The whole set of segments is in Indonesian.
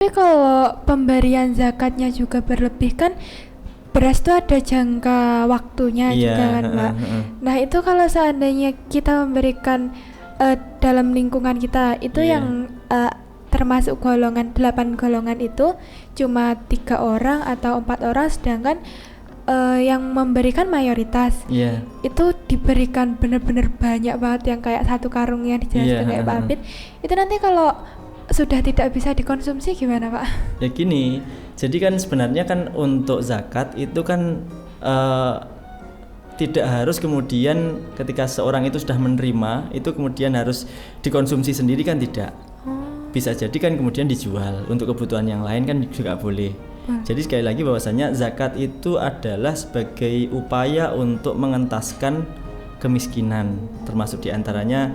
Tapi kalau pemberian zakatnya juga berlebih kan beras itu ada jangka waktunya Iya, juga kan Mbak. Nah itu kalau seandainya kita memberikan dalam lingkungan kita itu Iya. yang termasuk golongan 8 golongan itu cuma 3 orang atau 4 orang, sedangkan yang memberikan mayoritas Iya. itu diberikan benar-benar banyak banget, yang kayak satu karung yang dijelaskan kayak Pak Abid. Itu nanti kalau sudah tidak bisa dikonsumsi gimana Pak? Ya gini, jadi kan sebenarnya kan untuk zakat itu kan tidak harus kemudian ketika seorang itu sudah menerima itu kemudian harus dikonsumsi sendiri, kan tidak. Bisa jadi kan kemudian dijual untuk kebutuhan yang lain, kan juga boleh. Jadi sekali lagi bahwasanya zakat itu adalah sebagai upaya untuk mengentaskan kemiskinan, termasuk diantaranya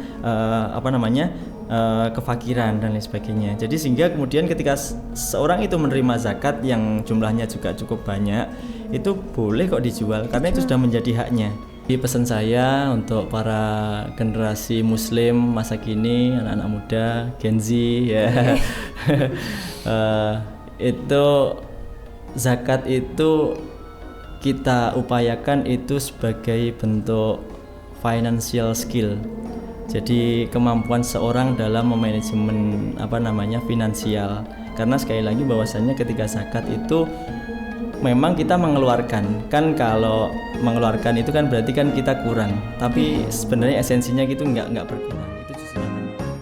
kefakiran dan lain sebagainya. Jadi sehingga kemudian ketika seorang itu menerima zakat yang jumlahnya juga cukup banyak, itu boleh kok dijual karena itu sudah menjadi haknya. Jadi pesan saya untuk para generasi muslim masa kini, anak-anak muda, Gen Z ya, itu zakat itu kita upayakan itu sebagai bentuk financial skill. Jadi kemampuan seorang dalam memanajemen finansial. Karena sekali lagi bahwasannya ketika zakat itu memang kita mengeluarkan. Kan kalau mengeluarkan itu kan berarti kan kita kurang. Tapi sebenarnya esensinya gitu enggak berkurang. Itu justru menambah.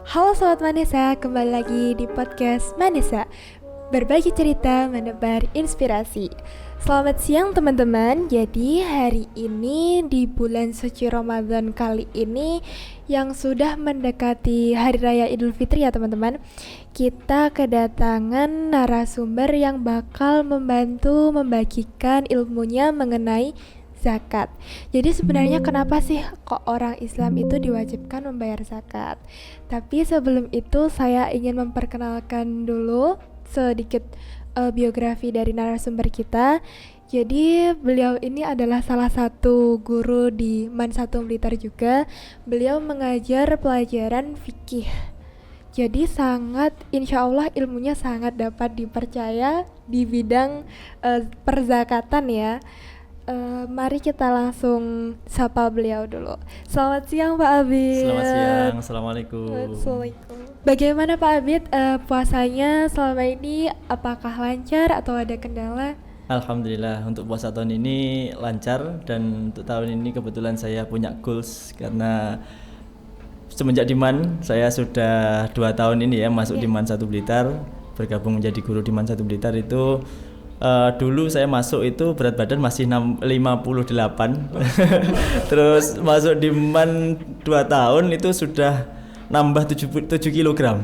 Halo Sobat Manesa, kembali lagi di podcast Manesa. Berbagi cerita, menebar inspirasi. Selamat siang teman-teman. Jadi hari ini di bulan suci Ramadan kali ini yang sudah mendekati Hari Raya Idul Fitri ya teman-teman, kita kedatangan narasumber yang bakal membantu membagikan ilmunya mengenai zakat. Jadi sebenarnya kenapa sih kok orang Islam itu diwajibkan membayar zakat? Tapi sebelum itu saya ingin memperkenalkan dulu sedikit biografi dari narasumber kita. Jadi beliau ini adalah salah satu guru di MAN 1 Blitar juga. Beliau mengajar pelajaran fikih. Jadi insya Allah ilmunya sangat dapat dipercaya di bidang perzakatan ya. Mari kita langsung sapa beliau dulu. Selamat siang Pak Abid. Selamat siang, Assalamualaikum. Assalamualaikum. Bagaimana Pak Abid puasanya selama ini? Apakah lancar atau ada kendala? Alhamdulillah untuk puasa tahun ini lancar, dan untuk tahun ini kebetulan saya punya goals karena semenjak di MAN saya sudah 2 tahun ini ya masuk di MAN 1 Blitar, bergabung menjadi guru di MAN 1 Blitar itu. Dulu saya masuk itu berat badan masih 58 terus masuk di MAN 2 tahun itu sudah nambah 7 kg.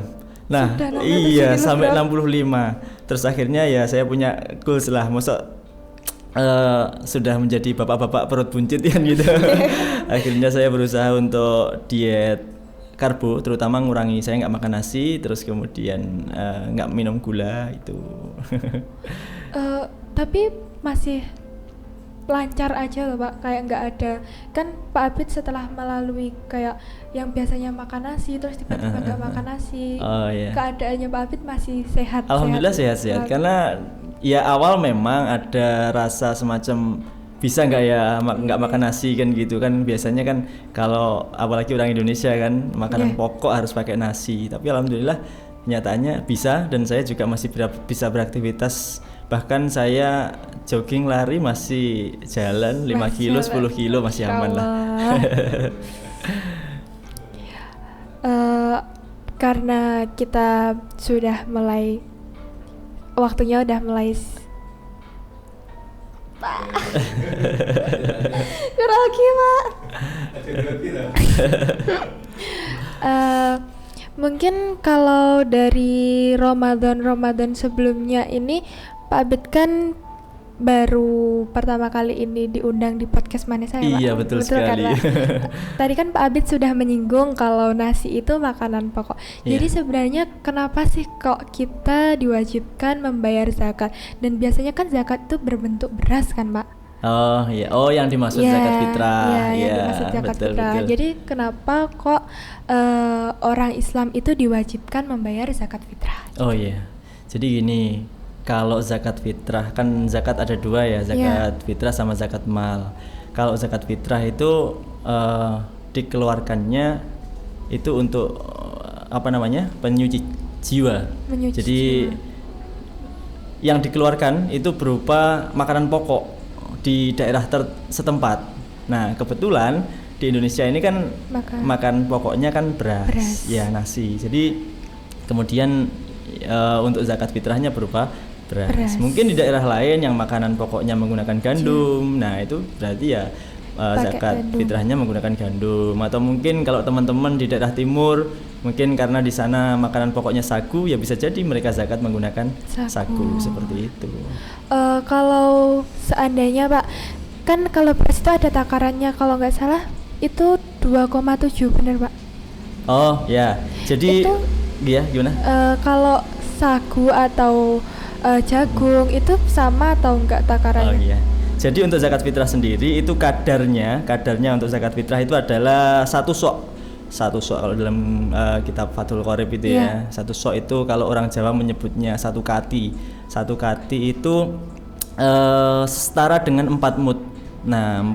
Nah iya sampai 65. Terus akhirnya ya saya punya goals lah, masa sudah menjadi bapak-bapak perut buncit kan gitu. Akhirnya saya berusaha untuk diet karbo, terutama ngurangi, saya nggak makan nasi, terus kemudian nggak minum gula itu. Tapi masih lancar aja loh Pak, kayak nggak ada kan Pak Abid setelah melalui kayak yang biasanya makan nasi terus tiba-tiba nggak makan nasi. Keadaannya Pak Abid masih sehat. Alhamdulillah sehat-sehat, karena ya awal memang ada rasa semacam bisa nggak ya nggak makan nasi kan gitu kan, biasanya kan kalau apalagi orang Indonesia kan makanan pokok harus pakai nasi, tapi alhamdulillah nyatanya bisa, dan saya juga masih bisa beraktivitas. Bahkan saya jogging, lari, masih jalan 5 kilo, 10 kilo masih aman lah. Karena kita sudah mulai, waktunya udah mulai grogi Pak. Mungkin kalau dari Ramadan sebelumnya ini Pak Abid kan baru pertama kali ini diundang di podcast Manesa ya Pak? Iya betul sekali. Kan, tadi kan Pak Abid sudah menyinggung kalau nasi itu makanan pokok. Jadi sebenarnya kenapa sih kok kita diwajibkan membayar zakat? Dan biasanya kan zakat itu berbentuk beras kan Pak? Oh iya, yang dimaksud zakat fitrah. Iya, yang dimaksud zakat fitrah. Betul. Jadi kenapa kok orang Islam itu diwajibkan membayar zakat fitrah? Oh iya. Jadi gini, kalau zakat fitrah kan zakat ada dua ya, zakat fitrah sama zakat mal. Kalau zakat fitrah itu dikeluarkannya itu untuk penyuci jiwa. Jadi yang dikeluarkan itu berupa makanan pokok di daerah setempat. Nah, kebetulan di Indonesia ini kan makan pokoknya kan beras, ya nasi. Jadi kemudian untuk zakat fitrahnya berupa beras. Mungkin di daerah lain yang makanan pokoknya menggunakan gandum, nah itu berarti ya zakat fitrahnya menggunakan gandum. Atau mungkin kalau teman-teman di daerah timur, mungkin karena di sana makanan pokoknya sagu, ya bisa jadi mereka zakat menggunakan sagu seperti itu. Kalau seandainya Pak, kan kalau beras itu ada takarannya, kalau nggak salah itu 2,7, benar Pak? Oh ya, jadi itu, ya gimana? Kalau sagu atau jagung itu sama atau enggak takarannya? Oh iya. Jadi untuk zakat fitrah sendiri itu kadarnya untuk zakat fitrah itu adalah satu sok kalau dalam kitab Fathul Qorib itu ya. Satu sok itu kalau orang Jawa menyebutnya satu kati itu setara dengan 4 mud. Nah,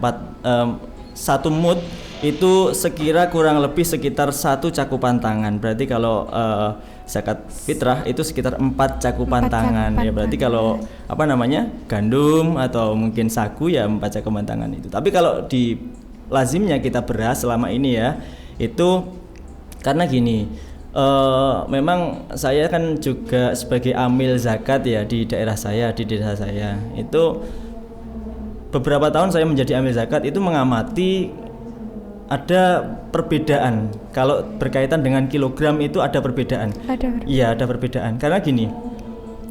1 mud itu sekira kurang lebih sekitar 1 cakupan tangan. Berarti kalau zakat fitrah itu sekitar 4 cakupan tangan. Ya berarti kalau gandum atau mungkin sagu ya 4 cakupan tangan itu. Tapi kalau di lazimnya kita beras selama ini ya, itu karena gini, memang saya kan juga sebagai amil zakat ya di daerah saya, di desa saya. Itu beberapa tahun saya menjadi amil zakat itu mengamati ada perbedaan. Kalau berkaitan dengan kilogram itu ada perbedaan. Iya, ada perbedaan. Karena gini,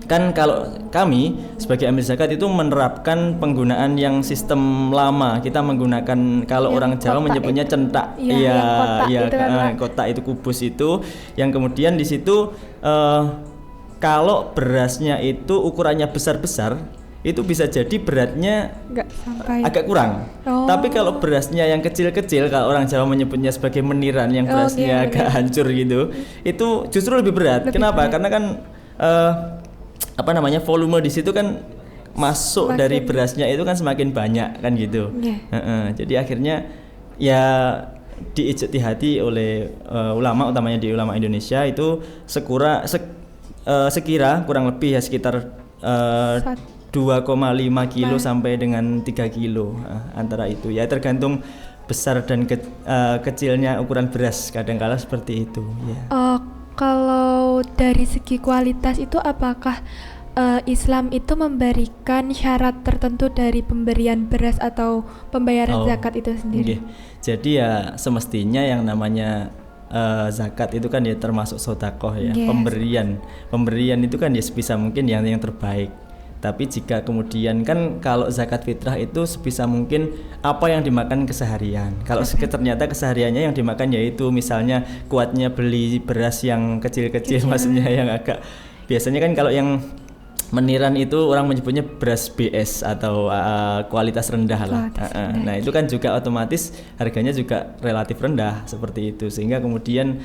kan kalau kami sebagai amil zakat itu menerapkan penggunaan yang sistem lama. Kita menggunakan kalau orang Jawa menyebutnya centak. Kotak itu kubus itu yang kemudian di situ kalau berasnya itu ukurannya besar-besar, itu bisa jadi beratnya agak kurang. Tapi kalau berasnya yang kecil-kecil, kalau orang Jawa menyebutnya sebagai meniran, yang berasnya agak hancur gitu, itu justru lebih berat. Kenapa? Karena kan volume di situ kan masuk dari berasnya itu kan semakin banyak kan gitu. Jadi akhirnya ya diijtihadi oleh ulama, utamanya di ulama Indonesia itu sekira kurang lebih ya sekitar 2,5 kilo sampai dengan 3 kilo antara itu ya, tergantung besar dan kecilnya ukuran beras, kadang-kala seperti itu ya. Kalau dari segi kualitas itu apakah Islam itu memberikan syarat tertentu dari pemberian beras atau pembayaran zakat itu sendiri? Jadi ya semestinya yang namanya zakat itu kan ya termasuk sedekah ya. Pemberian itu kan ya sebisa mungkin yang terbaik. Tapi jika kemudian kan kalau zakat fitrah itu sebisa mungkin apa yang dimakan keseharian. Kalau ternyata kesehariannya yang dimakan yaitu misalnya kuatnya beli beras yang kecil-kecil, maksudnya yang agak, biasanya kan kalau yang meniran itu orang menyebutnya beras BS atau kualitas rendah lah. Nah itu kan juga otomatis harganya juga relatif rendah seperti itu, sehingga kemudian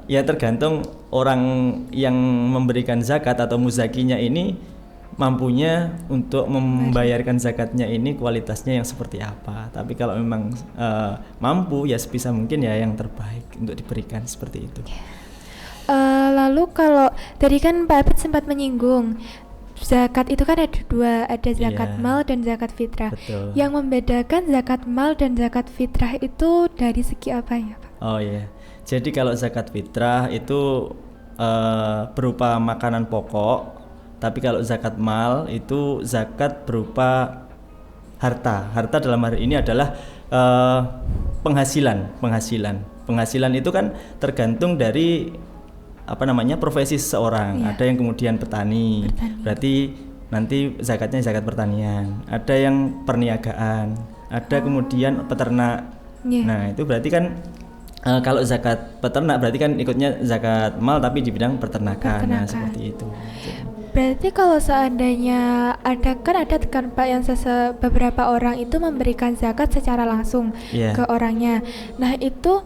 ya tergantung orang yang memberikan zakat atau muzakinya ini mampunya untuk membayarkan zakatnya ini kualitasnya yang seperti apa. Tapi kalau memang mampu ya sebisa mungkin ya yang terbaik untuk diberikan seperti itu. Lalu kalau tadi kan Pak Abid sempat menyinggung zakat itu kan ada dua, ada zakat mal dan zakat fitrah. Betul. Yang membedakan zakat mal dan zakat fitrah itu dari segi apa ya Pak? Oh iya, jadi kalau zakat fitrah itu berupa makanan pokok. Tapi kalau zakat mal itu zakat berupa harta. Harta dalam hari ini adalah penghasilan. Penghasilan itu kan tergantung dari profesi seseorang. Ada yang kemudian petani. Berarti nanti zakatnya zakat pertanian. Ada yang perniagaan. Ada kemudian peternak. Nah, itu berarti kan kalau zakat peternak berarti kan ikutnya zakat mal tapi di bidang peternakan. Nah, seperti itu. Berarti kalau seandainya ada kan Pak yang beberapa orang itu memberikan zakat secara langsung ke orangnya. Nah itu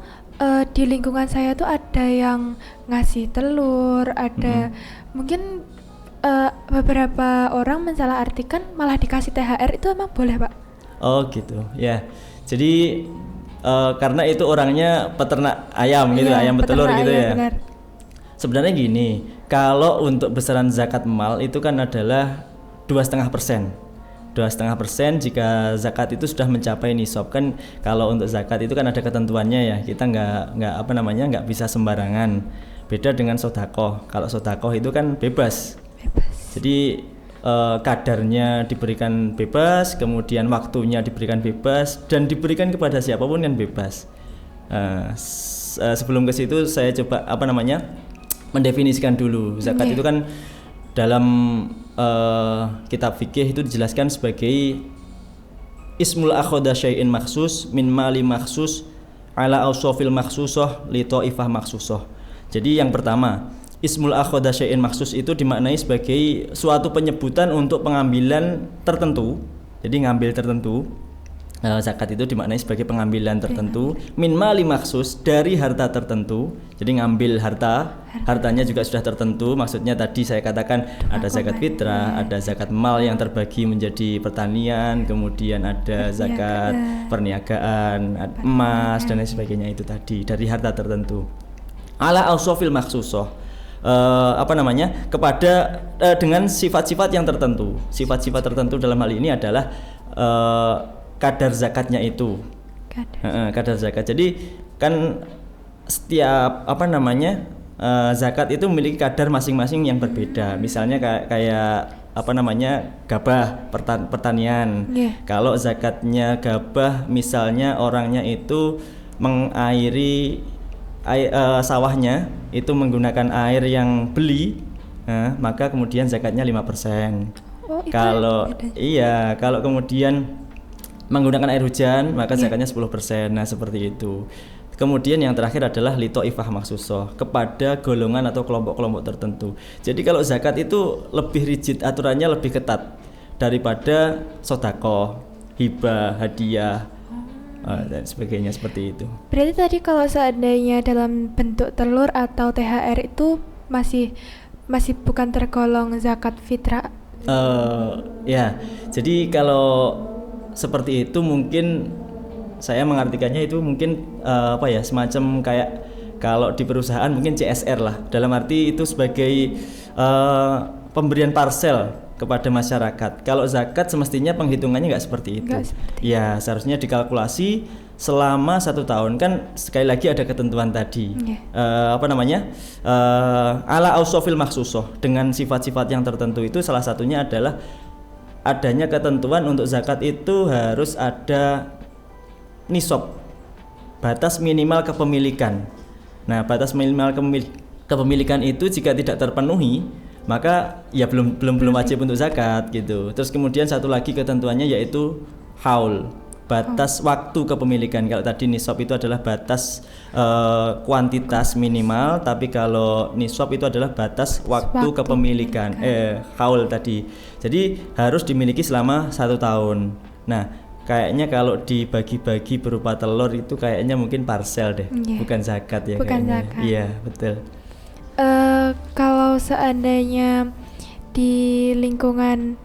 di lingkungan saya tuh ada yang ngasih telur, ada mungkin beberapa orang mensalahartikan malah dikasih THR, itu emang boleh Pak? Oh gitu ya. Jadi karena itu orangnya peternak ayam gitu, ayam petelur gitu ya. Benar. Sebenarnya gini, kalau untuk besaran zakat mal itu kan adalah 2,5%. 2,5% jika zakat itu sudah mencapai nisab. Kan kalau untuk zakat itu kan ada ketentuannya ya, kita nggak bisa sembarangan. Beda dengan sodakoh. Kalau sodakoh itu kan bebas. Jadi kadarnya diberikan bebas, kemudian waktunya diberikan bebas, dan diberikan kepada siapapun yang bebas. Sebelum ke situ saya coba mendefinisikan dulu. Zakat itu kan dalam kitab fikih itu dijelaskan sebagai ismul akhoda syai'in maksus min mali maksus ala ausofil maksusoh li ta'ifah maksusoh. Jadi yang pertama, ismul akhoda syai'in maksus itu dimaknai sebagai suatu penyebutan untuk pengambilan tertentu. Jadi ngambil tertentu. Zakat itu dimaknai sebagai pengambilan tertentu min mali maksus, dari harta tertentu. Jadi ngambil hartanya juga sudah tertentu. Maksudnya tadi saya katakan ada zakat fitrah, ada zakat mal yang terbagi menjadi pertanian, kemudian ada zakat perniagaan, emas dan lain sebagainya, itu tadi dari harta tertentu. Ala ausofil maksusoh, kepada dengan sifat-sifat yang tertentu. Sifat-sifat tertentu dalam hal ini adalah kadar zakatnya itu. Kadar zakat. Jadi kan setiap zakat itu memiliki kadar masing-masing yang berbeda. Misalnya kayak gabah pertanian. Kalau zakatnya gabah, misalnya orangnya itu mengairi sawahnya itu menggunakan air yang beli, maka kemudian zakatnya 5%. Kalau kemudian menggunakan air hujan, maka zakatnya 10%. Nah, seperti itu. Kemudian yang terakhir adalah lito'ifah maksusoh, kepada golongan atau kelompok-kelompok tertentu. Jadi kalau zakat itu lebih rigid, aturannya lebih ketat daripada sodakoh, hibah, hadiah, dan sebagainya, seperti itu. Berarti tadi kalau seandainya dalam bentuk telur atau THR itu masih bukan tergolong zakat fitrah? Ya, jadi kalau seperti itu mungkin saya mengartikannya itu mungkin semacam kayak kalau di perusahaan mungkin CSR lah, dalam arti itu sebagai pemberian parsel kepada masyarakat. Kalau zakat semestinya penghitungannya nggak seperti itu. Ya, seharusnya dikalkulasi selama 1 tahun. Kan sekali lagi ada ketentuan tadi. Ala ausofil maksusoh, dengan sifat-sifat yang tertentu itu salah satunya adalah adanya ketentuan untuk zakat itu harus ada nisab, batas minimal kepemilikan. Nah, batas minimal kepemilikan itu jika tidak terpenuhi, maka ya belum wajib untuk zakat gitu. Terus kemudian satu lagi ketentuannya yaitu haul, batas waktu kepemilikan. Kalau tadi nisab itu adalah batas kuantitas minimal, tapi kalau nisab itu adalah batas waktu kepemilikan. Haul tadi. Jadi harus dimiliki selama 1 tahun. Nah, kayaknya kalau dibagi-bagi berupa telur itu kayaknya mungkin parsel deh, bukan zakat ya. Bukan zakat. Iya, betul. Kalau seandainya di lingkungan,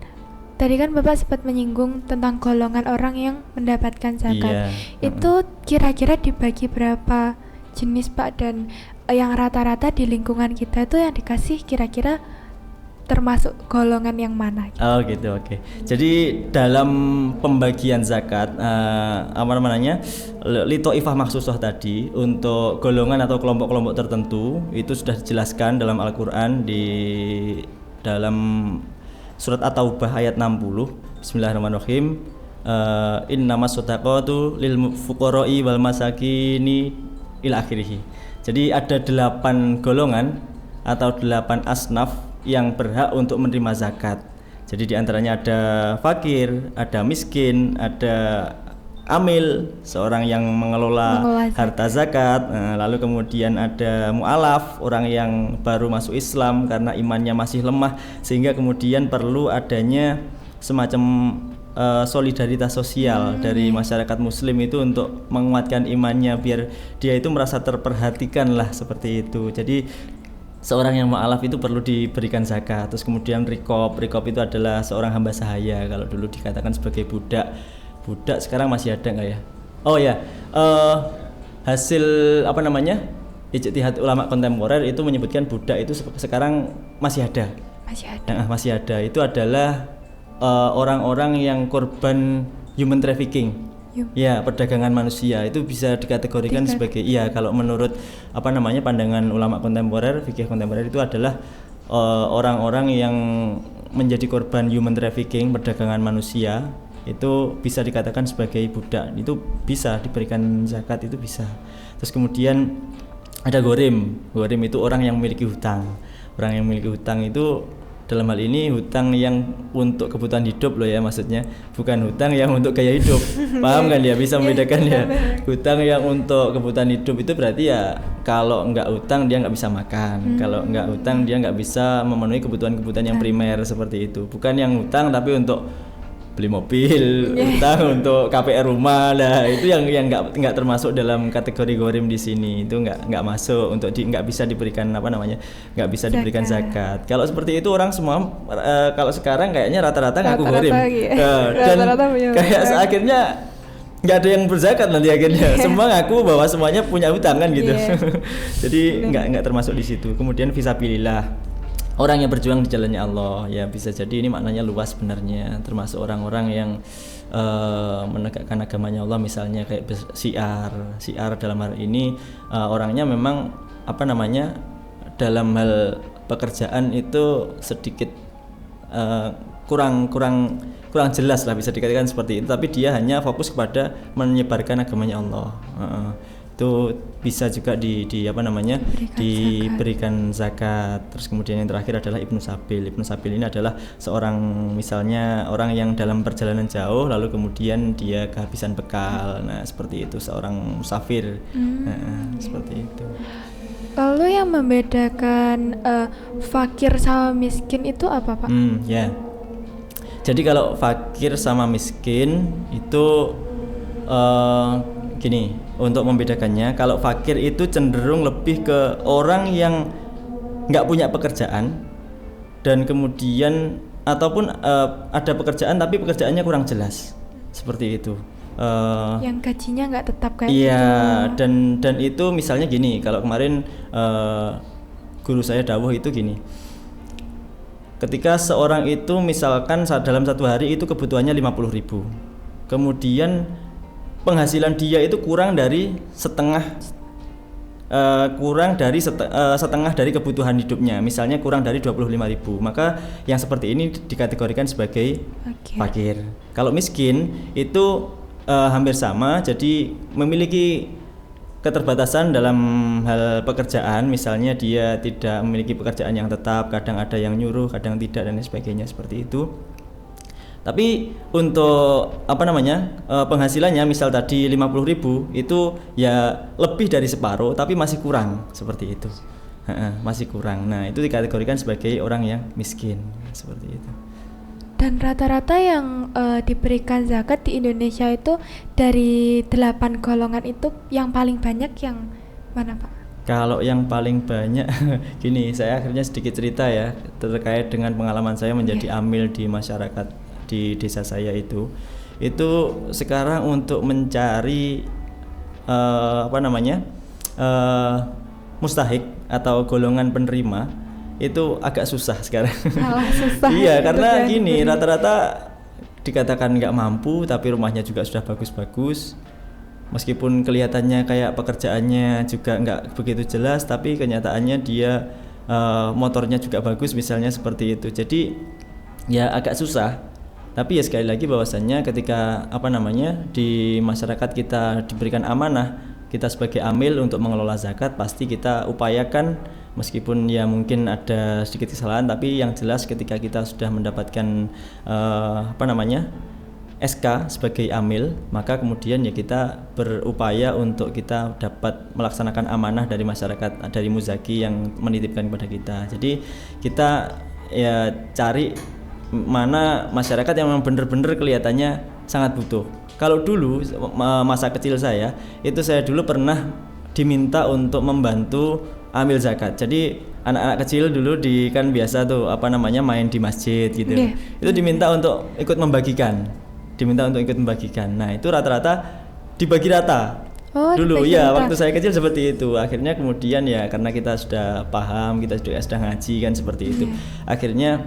tadi kan Bapak sempat menyinggung tentang golongan orang yang mendapatkan zakat. Itu kira-kira dibagi berapa jenis Pak, dan yang rata-rata di lingkungan kita itu yang dikasih kira-kira termasuk golongan yang mana? Oh gitu, oke. Jadi dalam pembagian zakat, lito'ifah maksusoh tadi untuk golongan atau kelompok-kelompok tertentu itu sudah dijelaskan dalam Al-Quran di dalam surat At-Taubah ayat 60. Bismillahirrahmanirrahim. Innamas shadaqatu lil fuqara'i wal masakini ila akhirih. Jadi ada 8 golongan atau 8 asnaf yang berhak untuk menerima zakat. Jadi diantaranya ada fakir, ada miskin, ada amil, seorang yang mengelola harta zakat. Lalu kemudian ada mu'alaf, orang yang baru masuk Islam karena imannya masih lemah, sehingga kemudian perlu adanya semacam solidaritas sosial dari masyarakat muslim itu untuk menguatkan imannya biar dia itu merasa terperhatikan lah seperti itu. Jadi seorang yang mu'alaf itu perlu diberikan zakat. Terus kemudian rikob itu adalah seorang hamba sahaya, kalau dulu dikatakan sebagai budak sekarang masih ada nggak ya? Oh ya, hasil apa namanya ijtihad ulama kontemporer itu menyebutkan budak itu sekarang masih ada. Masih ada. Itu adalah orang-orang yang korban human trafficking. Ya, perdagangan manusia itu bisa dikategorikan sebagai kalau menurut apa namanya pandangan ulama kontemporer, fikih kontemporer itu adalah orang-orang yang menjadi korban human trafficking, perdagangan manusia, itu bisa dikatakan sebagai budak. Itu bisa diberikan zakat, itu bisa. Terus kemudian ada gorim itu orang yang memiliki hutang. Orang yang memiliki hutang itu dalam hal ini hutang yang untuk kebutuhan hidup loh ya, maksudnya bukan hutang yang untuk gaya hidup. Paham kan ya, bisa membedakan ya. Hutang yang untuk kebutuhan hidup itu berarti ya kalau nggak hutang dia nggak bisa makan, kalau nggak hutang dia nggak bisa memenuhi kebutuhan-kebutuhan yang primer seperti itu. Bukan yang hutang tapi untuk beli mobil, hutang untuk KPR rumah lah, itu yang nggak termasuk dalam kategori gorim di sini. Itu nggak masuk untuk nggak bisa diberikan nggak bisa diberikan zakat. Kalau seperti itu orang semua kalau sekarang kayaknya rata-rata ngaku gorim, dan kayak akhirnya nggak ada yang berzakat nanti akhirnya. Semua ngaku bahwa semuanya punya hutang kan gitu. Jadi nggak termasuk di situ. Kemudian fisabilillah, orang yang berjuang di jalannya Allah, ya bisa jadi ini maknanya luas sebenarnya, termasuk orang-orang yang menegakkan agamanya Allah, misalnya kayak syiar dalam hal ini orangnya memang dalam hal pekerjaan itu sedikit kurang jelas lah, bisa dikatakan seperti itu, tapi dia hanya fokus kepada menyebarkan agamanya Allah. Itu bisa juga diberikan zakat. Terus kemudian yang terakhir adalah Ibnu Sabil ini adalah seorang misalnya orang yang dalam perjalanan jauh lalu kemudian dia kehabisan bekal. Nah, seperti itu, seorang musafir. Seperti itu. Lalu yang membedakan fakir sama miskin itu apa, Pak? Jadi kalau fakir sama miskin itu gini, untuk membedakannya, kalau fakir itu cenderung lebih ke orang yang nggak punya pekerjaan dan kemudian ataupun ada pekerjaan tapi pekerjaannya kurang jelas, seperti itu. Yang gajinya nggak tetap kayak dan itu misalnya gini, kalau kemarin guru saya dawuh itu gini, ketika seorang itu misalkan dalam satu hari itu kebutuhannya 50.000, kemudian penghasilan dia itu kurang dari setengah dari kebutuhan hidupnya, misalnya kurang dari 25.000, maka yang seperti ini dikategorikan sebagai fakir. Kalau miskin itu hampir sama, jadi memiliki keterbatasan dalam hal pekerjaan, misalnya dia tidak memiliki pekerjaan yang tetap, kadang ada yang nyuruh, kadang tidak, dan sebagainya seperti itu. Tapi untuk penghasilannya misal tadi 50.000 itu ya lebih dari separuh, tapi masih kurang, seperti itu. Masih kurang. Nah, itu dikategorikan sebagai orang yang miskin, seperti itu. Dan rata-rata yang diberikan zakat di Indonesia itu dari 8 golongan itu yang paling banyak yang mana, Pak? Kalau yang paling banyak gini, saya akhirnya sedikit cerita ya terkait dengan pengalaman saya menjadi amil di masyarakat di desa saya itu sekarang untuk mencari mustahik atau golongan penerima itu agak susah sekarang. Susah. Iya, karena gini, rata-rata dikatakan nggak mampu tapi rumahnya juga sudah bagus-bagus, meskipun kelihatannya kayak pekerjaannya juga nggak begitu jelas, tapi kenyataannya dia motornya juga bagus misalnya, seperti itu. Jadi ya agak susah. Tapi ya sekali lagi bahwasannya ketika di masyarakat kita diberikan amanah, kita sebagai amil untuk mengelola zakat, pasti kita upayakan, meskipun ya mungkin ada sedikit kesalahan, tapi yang jelas ketika kita sudah mendapatkan SK sebagai amil, maka kemudian ya kita berupaya untuk kita dapat melaksanakan amanah dari masyarakat, dari muzaki yang menitipkan kepada kita. Jadi kita ya cari mana masyarakat yang memang benar-benar kelihatannya sangat butuh. Kalau dulu masa kecil saya dulu pernah diminta untuk membantu ambil zakat. Jadi anak-anak kecil dulu kan biasa tuh main di masjid gitu. Itu diminta untuk ikut membagikan. Nah, itu rata-rata dibagi rata. Dulu ya waktu saya kecil seperti itu. Akhirnya kemudian ya karena kita sudah paham, kita sudah ngaji kan seperti itu. Akhirnya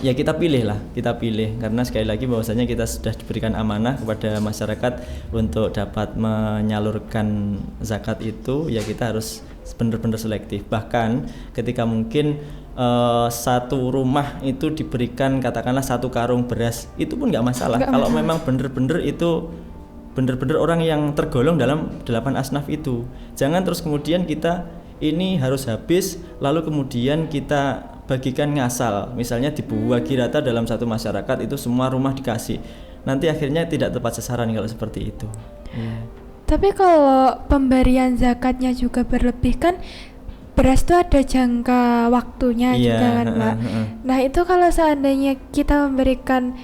ya kita pilih karena sekali lagi bahwasanya kita sudah diberikan amanah kepada masyarakat untuk dapat menyalurkan zakat itu, ya kita harus benar-benar selektif. Bahkan ketika mungkin satu rumah itu diberikan katakanlah 1 karung beras, itu pun nggak masalah kalau memang benar-benar itu benar-benar orang yang tergolong dalam 8 asnaf itu. Jangan terus kemudian kita ini harus habis lalu kemudian kita bagikan ngasal, misalnya dibagi rata dalam satu masyarakat, itu semua rumah dikasih, nanti akhirnya tidak tepat sasaran kalau seperti itu. Tapi kalau pemberian zakatnya juga berlebih kan, beras itu ada jangka waktunya juga kan Pak. Nah itu kalau seandainya kita memberikan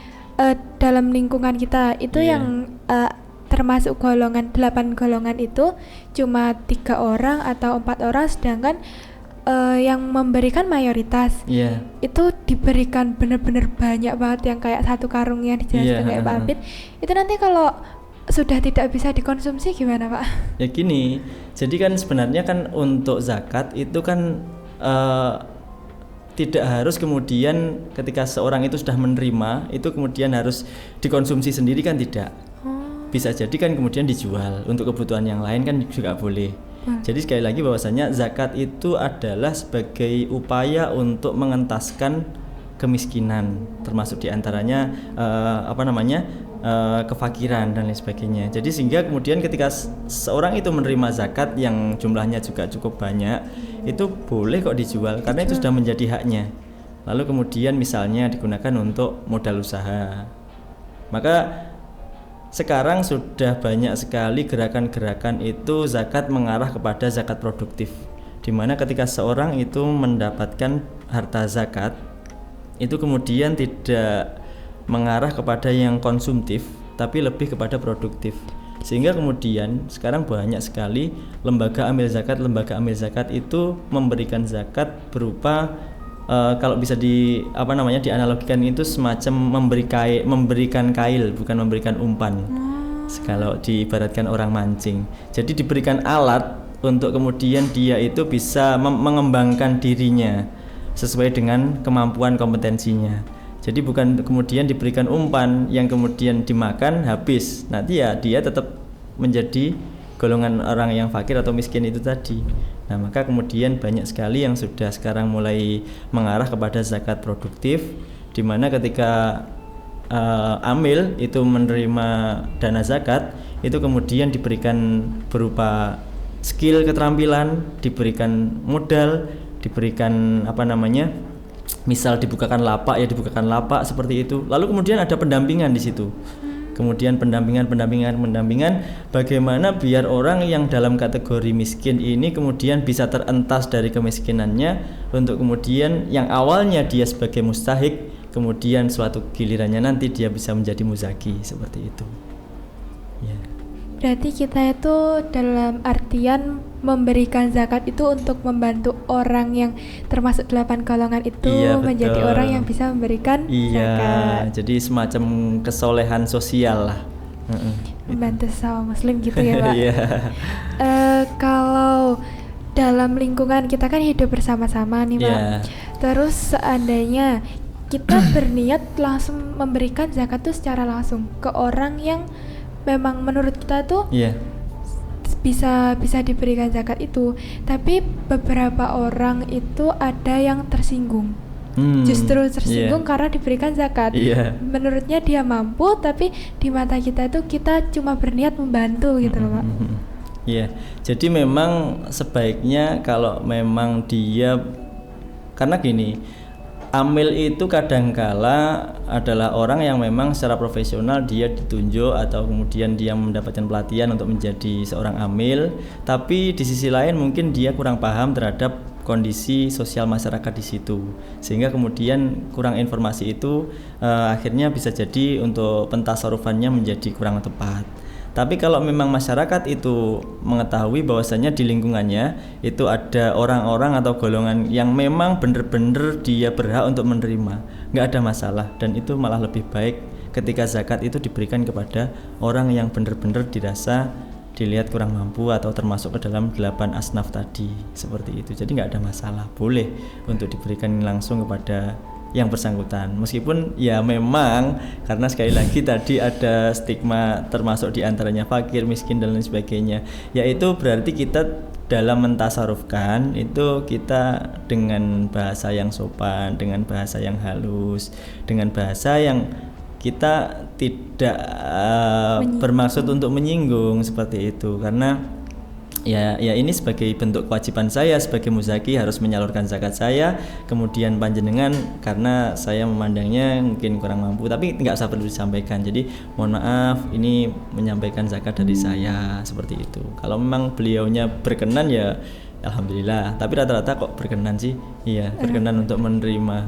dalam lingkungan kita itu yang termasuk golongan 8 golongan itu cuma 3 orang atau 4 orang, sedangkan yang memberikan mayoritas itu diberikan benar-benar banyak banget, yang kayak 1 karung yang dijelaskan kayak Pak Abid. Itu nanti kalau sudah tidak bisa dikonsumsi gimana Pak? Ya gini, jadi kan sebenarnya kan untuk zakat itu kan tidak harus kemudian ketika seorang itu sudah menerima itu kemudian harus dikonsumsi sendiri, kan tidak. Bisa jadi kan kemudian dijual untuk kebutuhan yang lain kan juga boleh. Jadi sekali lagi bahwasanya zakat itu adalah sebagai upaya untuk mengentaskan kemiskinan, termasuk diantaranya kefakiran dan lain sebagainya. Jadi sehingga kemudian ketika seorang itu menerima zakat yang jumlahnya juga cukup banyak, itu boleh kok dijual karena itu sudah menjadi haknya. Lalu kemudian misalnya digunakan untuk modal usaha. Maka sekarang sudah banyak sekali gerakan-gerakan itu zakat mengarah kepada zakat produktif, di mana ketika seorang itu mendapatkan harta zakat itu kemudian tidak mengarah kepada yang konsumtif tapi lebih kepada produktif, sehingga kemudian sekarang banyak sekali lembaga amil zakat itu memberikan zakat berupa kalau bisa dianalogikan itu semacam memberikan kail, bukan memberikan umpan. Kalau diibaratkan orang mancing, jadi diberikan alat untuk kemudian dia itu bisa mengembangkan dirinya sesuai dengan kemampuan kompetensinya. Jadi bukan kemudian diberikan umpan yang kemudian dimakan habis, nanti ya dia tetap menjadi golongan orang yang fakir atau miskin itu tadi. Nah, maka kemudian banyak sekali yang sudah sekarang mulai mengarah kepada zakat produktif, di mana ketika amil itu menerima dana zakat, itu kemudian diberikan berupa skill, keterampilan, diberikan modal, diberikan misal dibukakan lapak seperti itu. Lalu kemudian ada pendampingan di situ. Kemudian pendampingan bagaimana biar orang yang dalam kategori miskin ini kemudian bisa terentas dari kemiskinannya, untuk kemudian yang awalnya dia sebagai mustahik, kemudian suatu gilirannya nanti dia bisa menjadi muzaki, seperti itu. Berarti kita itu dalam artian memberikan zakat itu untuk membantu orang yang termasuk 8 golongan itu menjadi orang yang bisa memberikan zakat. Jadi semacam kesolehan sosial lah. Membantu sesama muslim gitu ya Pak. Kalau dalam lingkungan kita kan hidup bersama-sama nih Pak. Terus seandainya kita berniat langsung memberikan zakat itu secara langsung ke orang yang memang menurut kita tuh bisa diberikan zakat itu, tapi beberapa orang itu ada yang tersinggung, justru tersinggung karena diberikan zakat. Menurutnya dia mampu, tapi di mata kita itu kita cuma berniat membantu gitu loh Pak. Jadi memang sebaiknya kalau memang dia, karena gini, amil itu kadangkala adalah orang yang memang secara profesional dia ditunjuk atau kemudian dia mendapatkan pelatihan untuk menjadi seorang amil, tapi di sisi lain mungkin dia kurang paham terhadap kondisi sosial masyarakat di situ, sehingga kemudian kurang informasi itu akhirnya bisa jadi untuk pentasarufannya menjadi kurang tepat. Tapi kalau memang masyarakat itu mengetahui bahwasannya di lingkungannya itu ada orang-orang atau golongan yang memang benar-benar dia berhak untuk menerima, nggak ada masalah, dan itu malah lebih baik ketika zakat itu diberikan kepada orang yang benar-benar dirasa dilihat kurang mampu atau termasuk ke dalam 8 asnaf tadi, seperti itu. Jadi nggak ada masalah, boleh untuk diberikan langsung kepada yang bersangkutan. Meskipun ya memang karena sekali lagi tadi ada stigma termasuk diantaranya fakir, miskin dan lain sebagainya, yaitu berarti kita dalam mentasarufkan itu kita dengan bahasa yang sopan, dengan bahasa yang halus, dengan bahasa yang kita tidak bermaksud untuk menyinggung seperti itu, karena ya ini sebagai bentuk kewajiban saya sebagai muzaki harus menyalurkan zakat saya, kemudian panjenengan karena saya memandangnya mungkin kurang mampu, tapi nggak usah perlu disampaikan, jadi mohon maaf ini menyampaikan zakat dari saya, seperti itu. Kalau memang beliaunya berkenan ya alhamdulillah, tapi rata-rata kok berkenan sih, iya berkenan untuk menerima.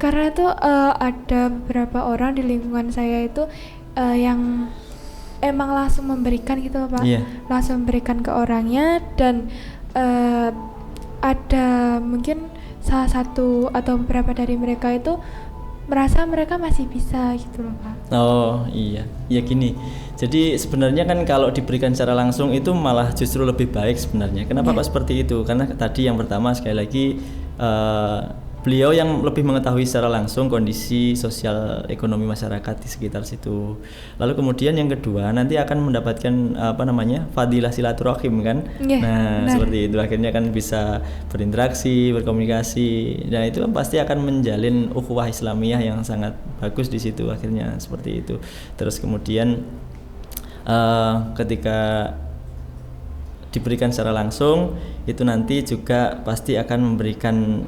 Karena itu ada beberapa orang di lingkungan saya itu yang emang langsung memberikan gitu loh Pak, langsung memberikan ke orangnya, dan ada mungkin salah satu atau beberapa dari mereka itu merasa mereka masih bisa gitu loh Pak. Oh iya, ya gini. Jadi sebenarnya kan kalau diberikan secara langsung itu malah justru lebih baik sebenarnya. Kenapa kok seperti itu? Karena tadi yang pertama sekali lagi beliau yang lebih mengetahui secara langsung kondisi sosial ekonomi masyarakat di sekitar situ. Lalu kemudian yang kedua nanti akan mendapatkan fadilah silaturahim kan. Nah seperti itu, akhirnya kan bisa berinteraksi, berkomunikasi. Nah itu kan pasti akan menjalin ukhuwah Islamiyah yang sangat bagus di situ akhirnya, seperti itu. Terus kemudian ketika diberikan secara langsung itu nanti juga pasti akan memberikan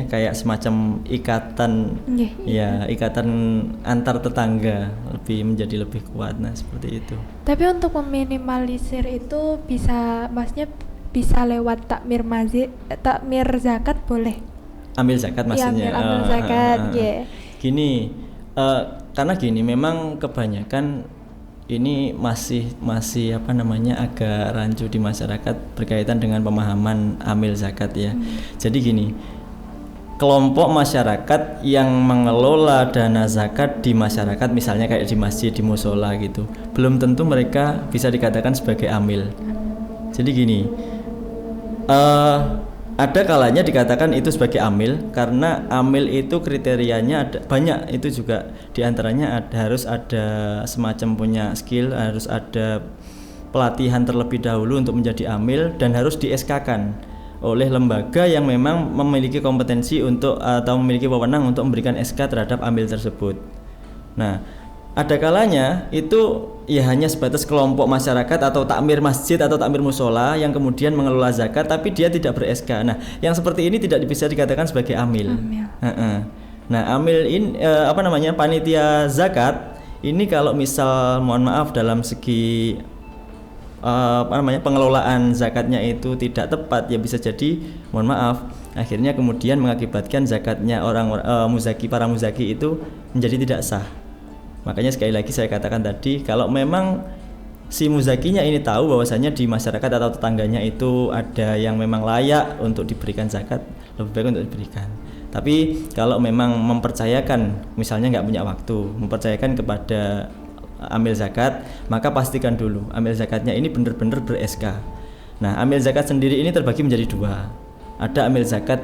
kayak semacam ikatan, ikatan antar tetangga menjadi lebih kuat. Nah seperti itu. Tapi untuk meminimalisir itu maksudnya bisa lewat takmir zakat boleh? Ambil zakat maksudnya? Iya, ambil zakat. Gini, karena gini memang kebanyakan ini masih agak rancu di masyarakat berkaitan dengan pemahaman amil zakat ya. Jadi gini, kelompok masyarakat yang mengelola dana zakat di masyarakat, misalnya kayak di masjid, di musola gitu, belum tentu mereka bisa dikatakan sebagai amil. Jadi gini, ada kalanya dikatakan itu sebagai amil, karena amil itu kriterianya ada banyak, itu juga diantaranya harus ada semacam punya skill, harus ada pelatihan terlebih dahulu untuk menjadi amil, dan harus di SK-kan oleh lembaga yang memang memiliki kompetensi untuk atau memiliki wewenang untuk memberikan SK terhadap amil tersebut. Nah, ada kalanya itu ya hanya sebatas kelompok masyarakat atau takmir masjid atau takmir musola yang kemudian mengelola zakat tapi dia tidak ber-SK. Nah, yang seperti ini tidak bisa dikatakan sebagai amil. Nah, amil ini panitia zakat ini kalau misal mohon maaf dalam segi pengelolaan zakatnya itu tidak tepat, ya bisa jadi mohon maaf akhirnya kemudian mengakibatkan zakatnya para muzaki itu menjadi tidak sah. Makanya sekali lagi saya katakan tadi, kalau memang si muzakinya ini tahu bahwasanya di masyarakat atau tetangganya itu ada yang memang layak untuk diberikan zakat, lebih baik untuk diberikan. Tapi kalau memang mempercayakan, misalnya nggak punya waktu, mempercayakan kepada amil zakat, maka pastikan dulu amil zakatnya ini benar-benar ber-SK. Nah, amil zakat sendiri ini terbagi menjadi dua. Ada amil zakat,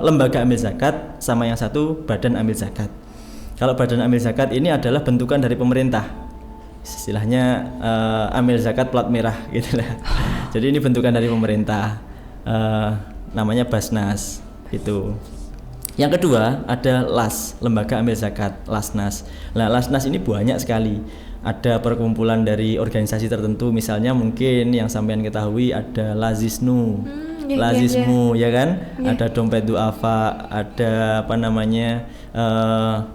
lembaga amil zakat, sama yang satu badan amil zakat. Kalau badan amil zakat ini adalah bentukan dari pemerintah, istilahnya amil zakat plat merah gitu lah. Jadi ini bentukan dari pemerintah, namanya Basnas itu. Yang kedua ada LAS, lembaga amil zakat, Lasnas. Nah, Lasnas ini banyak sekali. Ada perkumpulan dari organisasi tertentu, misalnya mungkin yang sampean ketahui ada Lazisnu. Lazismu ya kan, ada dompet duafa, ada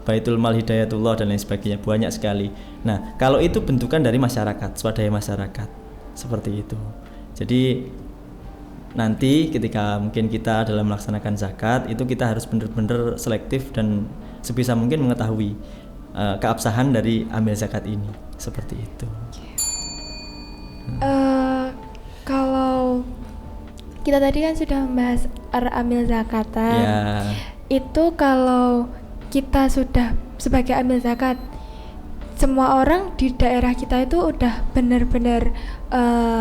Baitul Mal Hidayatullah dan lain sebagainya, banyak sekali. Nah, kalau itu bentukan dari masyarakat, swadaya masyarakat, seperti itu. Jadi nanti ketika mungkin kita dalam melaksanakan zakat itu kita harus benar-benar selektif dan sebisa mungkin mengetahui keabsahan dari amil zakat ini, seperti itu. Kalau kita tadi kan sudah membahas amil zakatan, itu kalau kita sudah sebagai amil zakat, semua orang di daerah kita itu udah benar-benar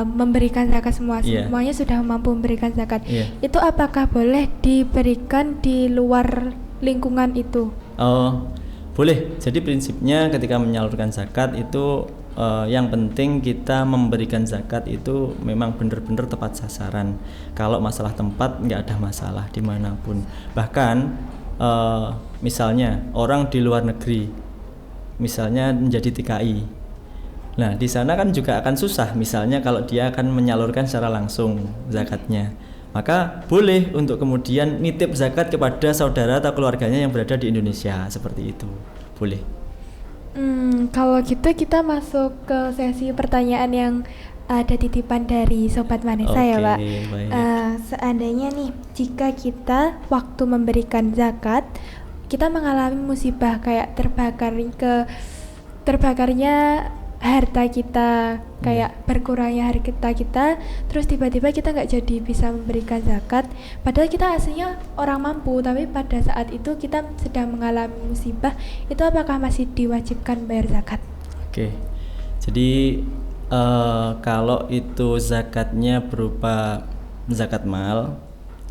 memberikan zakat semuanya sudah mampu memberikan zakat. Itu apakah boleh diberikan di luar lingkungan itu? Oh, boleh. Jadi prinsipnya ketika menyalurkan zakat itu yang penting kita memberikan zakat itu memang benar-benar tepat sasaran. Kalau masalah tempat nggak ada masalah dimanapun. Bahkan misalnya orang di luar negeri, misalnya menjadi TKI. Nah, di sana kan juga akan susah misalnya kalau dia akan menyalurkan secara langsung zakatnya. Maka boleh untuk kemudian nitip zakat kepada saudara atau keluarganya yang berada di Indonesia, seperti itu. Boleh. Kalau gitu kita masuk ke sesi pertanyaan yang ada titipan dari Sobat Manesa ya Pak. Seandainya nih, jika kita waktu memberikan zakat kita mengalami musibah kayak terbakarnya harta kita, kayak berkurangnya harta kita, terus tiba-tiba kita nggak jadi bisa memberikan zakat, padahal kita aslinya orang mampu, tapi pada saat itu kita sedang mengalami musibah, itu apakah masih diwajibkan bayar zakat? Oke, jadi kalau itu zakatnya berupa zakat mal,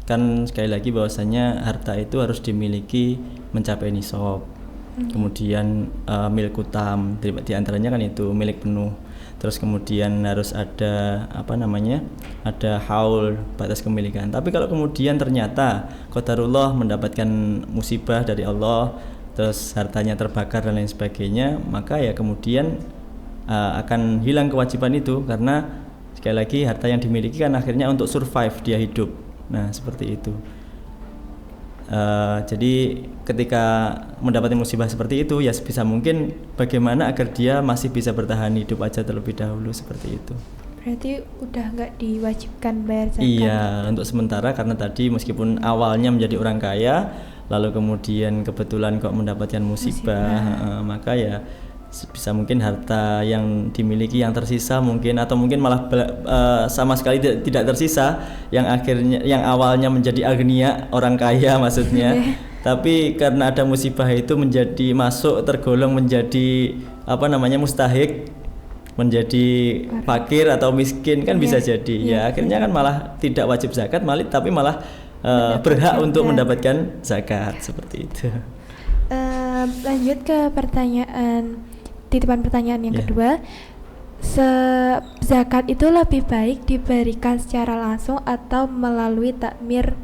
kan sekali lagi bahwasanya harta itu harus dimiliki mencapai nisab. Kemudian milik utam, di antaranya kan itu milik penuh. Terus kemudian harus ada ada haul, batas kepemilikan. Tapi kalau kemudian ternyata qadarullah mendapatkan musibah dari Allah, terus hartanya terbakar dan lain sebagainya, maka ya kemudian akan hilang kewajiban itu, karena sekali lagi harta yang dimiliki kan akhirnya untuk survive dia hidup. Nah, seperti itu. Jadi ketika mendapati musibah seperti itu, ya sebisa mungkin bagaimana agar dia masih bisa bertahan hidup aja terlebih dahulu, seperti itu. Berarti udah nggak diwajibkan bayar zakat? Iya, untuk sementara, karena tadi meskipun awalnya menjadi orang kaya, lalu kemudian kebetulan kok mendapatkan musibah. Maka ya sebisa mungkin harta yang dimiliki yang tersisa mungkin, atau mungkin malah sama sekali tidak tersisa, yang akhirnya yang awalnya menjadi agnia, orang kaya maksudnya, tapi karena ada musibah itu tergolong menjadi mustahik, menjadi fakir atau miskin kan, bisa jadi ya akhirnya kan malah tidak wajib zakat, tapi malah berhak untuk mendapatkan zakat, seperti itu. Lanjut ke titipan pertanyaan yang kedua. Zakat itu lebih baik diberikan secara langsung atau melalui takmir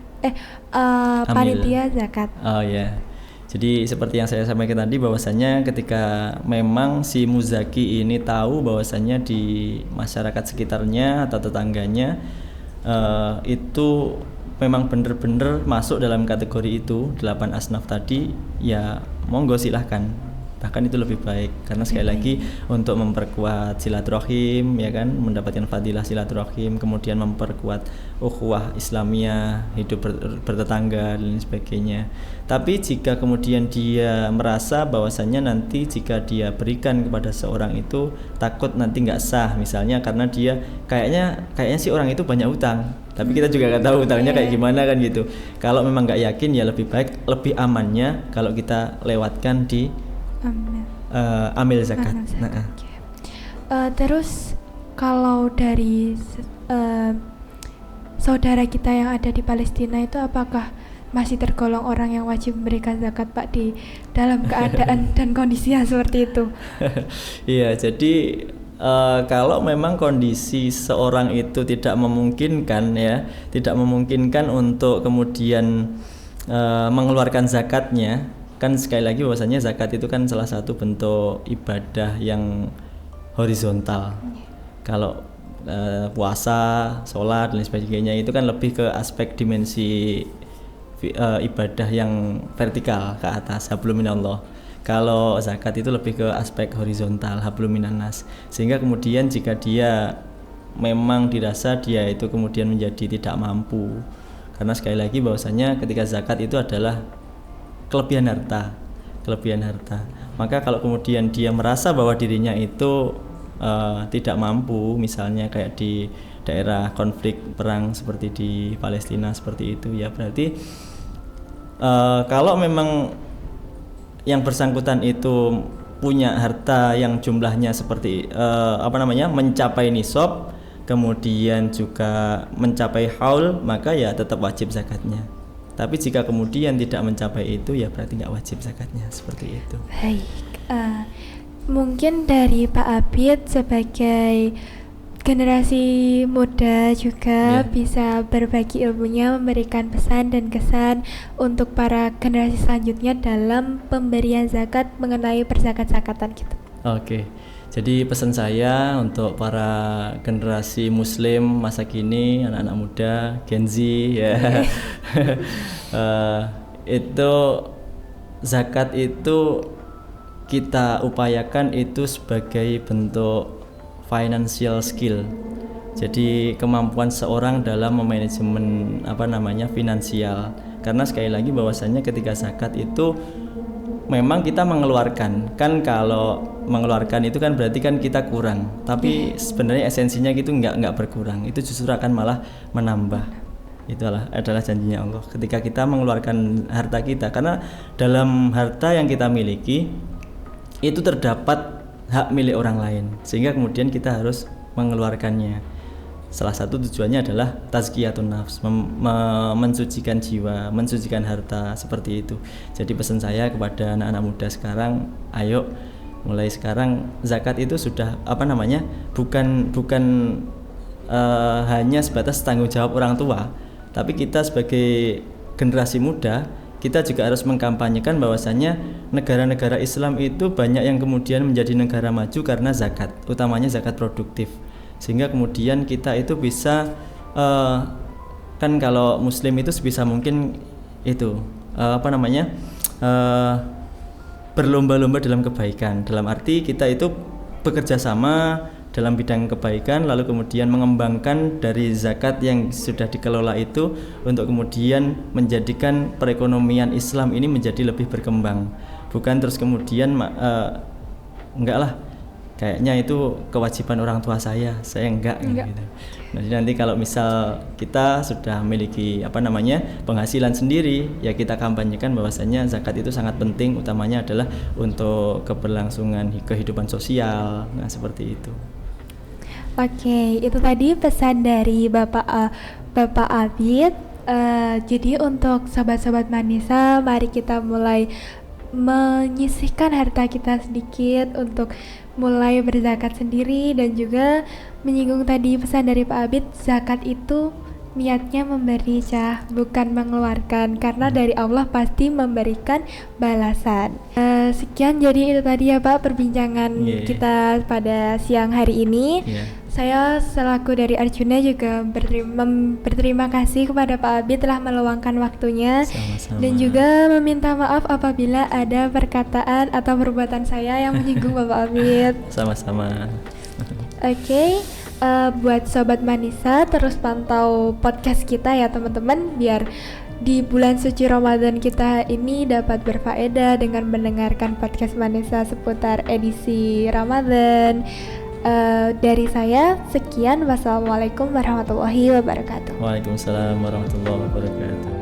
panitia zakat? Oh ya. Jadi seperti yang saya sampaikan tadi, bahwasanya ketika memang si muzaki ini tahu bahwasanya di masyarakat sekitarnya atau tetangganya itu memang benar-benar masuk dalam kategori itu 8 asnaf tadi, ya monggo silahkan. Bahkan itu lebih baik, karena sekali lagi untuk memperkuat silaturahim, ya kan, mendapatkan fadilah silaturahim, kemudian memperkuat ukhuwah Islamiyah, hidup bertetangga dan sebagainya. Tapi jika kemudian dia merasa bahwasannya nanti jika dia berikan kepada seorang itu takut nanti nggak sah, misalnya karena dia kayaknya si orang itu banyak utang, tapi kita juga nggak tahu utangnya kayak gimana kan gitu. Kalau memang nggak yakin, ya lebih baik, lebih amannya kalau kita lewatkan di amil zakat. Terus kalau dari saudara kita yang ada di Palestina itu, apakah masih tergolong orang yang wajib memberikan zakat Pak di dalam keadaan dan kondisi yang seperti itu? Iya, jadi kalau memang kondisi seorang itu tidak memungkinkan untuk kemudian mengeluarkan zakatnya, kan sekali lagi bahwasanya zakat itu kan salah satu bentuk ibadah yang horizontal. Kalau puasa, sholat dan sebagainya itu kan lebih ke aspek dimensi ibadah yang vertikal ke atas, hablum minallah. Kalau zakat itu lebih ke aspek horizontal, hablum minannas. Sehingga kemudian jika dia memang dirasa dia itu kemudian menjadi tidak mampu. Karena sekali lagi bahwasanya ketika zakat itu adalah kelebihan harta. Maka kalau kemudian dia merasa bahwa dirinya itu tidak mampu, misalnya kayak di daerah konflik perang seperti di Palestina seperti itu, ya berarti kalau memang yang bersangkutan itu punya harta yang jumlahnya seperti mencapai nisab, kemudian juga mencapai haul, maka ya tetap wajib zakatnya. Tapi jika kemudian tidak mencapai itu, ya berarti nggak wajib zakatnya, seperti itu. Baik, mungkin dari Pak Abid sebagai generasi muda juga bisa berbagi ilmunya, memberikan pesan dan kesan untuk para generasi selanjutnya dalam pemberian zakat mengenai perzakat-zakatan gitu. Oke, jadi pesan saya untuk para generasi muslim masa kini, anak-anak muda, Gen Z ya, itu zakat itu kita upayakan itu sebagai bentuk financial skill. Jadi kemampuan seorang dalam memanajemen finansial. Karena sekali lagi bahwasanya ketika zakat itu memang kita mengeluarkan. Kan kalau mengeluarkan itu kan berarti kan kita kurang. Tapi sebenarnya esensinya gitu enggak berkurang. Itu justru akan malah menambah. Itulah adalah janjinya Allah. Ketika kita mengeluarkan harta kita, karena dalam harta yang kita miliki itu terdapat hak milik orang lain, sehingga kemudian kita harus mengeluarkannya. Salah satu tujuannya adalah tazkiyatun nafs, mensucikan jiwa, mensucikan harta, seperti itu. Jadi pesan saya kepada anak-anak muda sekarang, ayo mulai sekarang zakat itu sudah bukan hanya sebatas tanggung jawab orang tua, tapi kita sebagai generasi muda kita juga harus mengkampanyekan bahwasannya negara-negara Islam itu banyak yang kemudian menjadi negara maju karena zakat, utamanya zakat produktif. Sehingga kemudian kita itu bisa kan kalau muslim itu sebisa mungkin itu berlomba-lomba dalam kebaikan. Dalam arti kita itu bekerja sama dalam bidang kebaikan, lalu kemudian mengembangkan dari zakat yang sudah dikelola itu untuk kemudian menjadikan perekonomian Islam ini menjadi lebih berkembang. Bukan terus kemudian enggak lah, kayaknya itu kewajiban orang tua saya enggak. Gitu. Nah, nanti kalau misal kita sudah memiliki penghasilan sendiri, ya kita kampanyekan bahwasanya zakat itu sangat penting, utamanya adalah untuk keberlangsungan kehidupan sosial. Nah, seperti itu. Oke, itu tadi pesan dari Bapak Abid. Jadi untuk sobat-sobat Manisa, mari kita mulai menyisihkan harta kita sedikit untuk mulai berzakat sendiri, dan juga menyinggung tadi pesan dari Pak Abid, zakat itu niatnya memberi bukan mengeluarkan, karena dari Allah pasti memberikan balasan. Sekian, jadi itu tadi ya Pak perbincangan kita pada siang hari ini. Saya selaku dari Arjuna juga berterima kasih kepada Pak Abid telah meluangkan waktunya. Sama-sama. Dan juga meminta maaf apabila ada perkataan atau perbuatan saya yang menyinggung Bapak Abid. Sama-sama. Oke. Buat Sobat Manisa, terus pantau podcast kita ya teman-teman, biar di bulan suci Ramadan kita ini dapat berfaedah dengan mendengarkan podcast Manisa seputar edisi Ramadan. Dari saya sekian, wassalamualaikum warahmatullahi wabarakatuh. Waalaikumsalam warahmatullahi wabarakatuh.